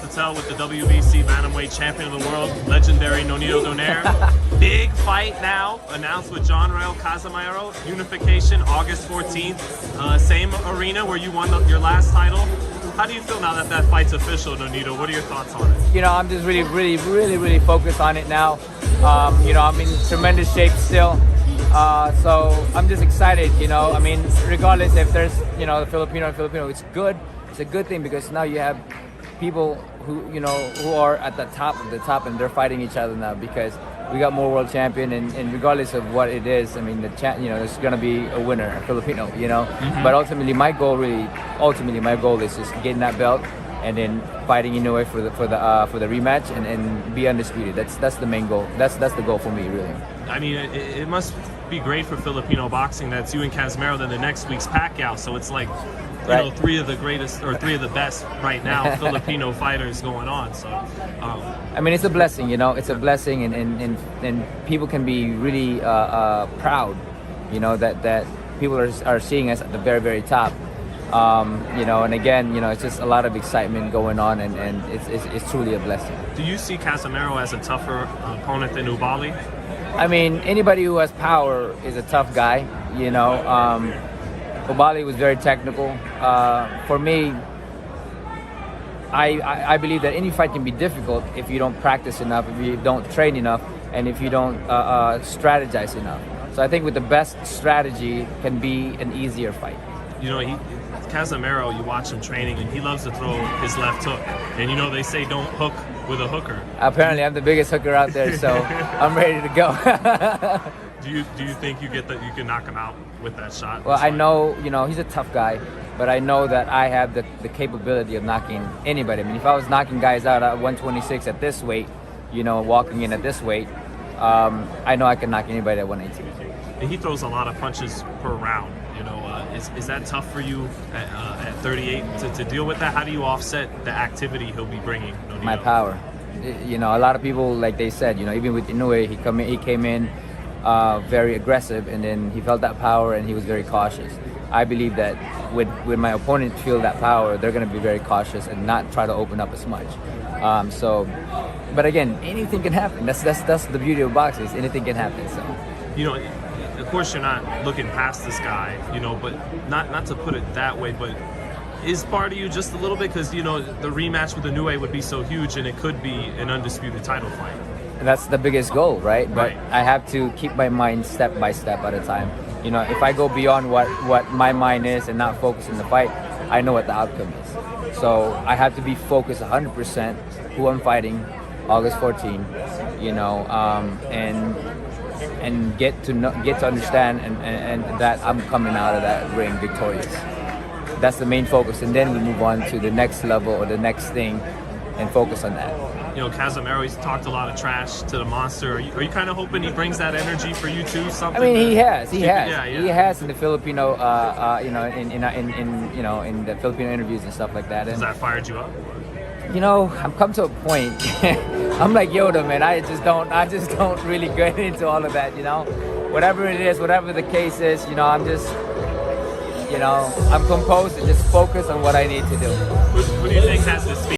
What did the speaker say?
to tell with the WBC Bantamweight Champion of the World, legendary Donaire. Big fight now, announced with John Rael Casimero. Unification, August 14th. Same arena where you won your last title. How do you feel now that that fight's official, Nonito? What are your thoughts on it? You know, I'm just really focused on it now. You know, I'm in tremendous shape still. So I'm just excited, you know. I mean, regardless if there's, you know, the Filipino, it's good. It's a good thing because now you have people who, you know, who are at the top of the top and they're fighting each other now because we got more world champion and regardless of what it is, I mean, you know, there's gonna be a winner, a Filipino, you know. But ultimately, my goal is just getting that belt and then fighting Inoue for the rematch and be undisputed. That's the main goal. That's the goal for me, really. I mean, it must be great for Filipino boxing that's you and Casimero, then the next week's Pacquiao. So it's like, you know, three of the greatest or three of the best right now Filipino fighters going on. So I mean, it's a blessing, you know. It's a blessing, and people can be really proud, you know, that people are seeing us at the very top. You know, and again, you know, it's just a lot of excitement going on, and it's truly a blessing. Do you see Casimero as a tougher opponent than Ubali? I mean, anybody who has power is a tough guy, you know. Ubali was very technical. For me, I believe that any fight can be difficult if you don't practice enough, if you don't train enough, and if you don't strategize enough. So I think with the best strategy can be an easier fight. You know, Casimero, you watch him training, and he loves to throw his left hook. And you know, they say don't hook with a hooker. Apparently, I'm the biggest hooker out there, so I'm ready to go. Do you think you can knock him out with that shot? Well, I know, you know, he's a tough guy, but I know that I have the capability of knocking anybody. I mean, if I was knocking guys out at 126 at this weight, you know, walking in at this weight, I know I can knock anybody at 118. And he throws a lot of punches per round. You know, is that tough for you at 38 to deal with that? How do you offset the activity he'll be bringing? Nonito? My power. You know, a lot of people, like they said, you know, even with Inoue, he came in very aggressive, and then he felt that power and he was very cautious. I believe that when my opponent feel that power, they're going to be very cautious and not try to open up as much. But again, anything can happen. That's the beauty of boxing. Is anything can happen. So, you know, of course you're not looking past this guy, you know, but not to put it that way, but is part of you just a little bit because, you know, the rematch with Inoue would be so huge and it could be an undisputed title fight. That's the biggest goal, right? But right. I have to keep my mind step by step at a time. You know, if I go beyond what my mind is and not focus on the fight, I know what the outcome is. So I have to be focused 100% who I'm fighting August 14, you know, and get to understand and that I'm coming out of that ring victorious. That's the main focus, and then we move on to the next level or the next thing and focus on that. You know, Casimero, he's talked a lot of trash to the monster. Are you kind of hoping he brings that energy for you too? Something? I mean, he has in the Filipino, you know, in the Filipino interviews and stuff like that. Has that fired you up? You know, I've come to a point. I'm like Yoda, man. I just don't really get into all of that. You know, whatever it is, whatever the case is, you know, I'm just, you know, I'm composed and just focused on what I need to do. Who do you think has this speed?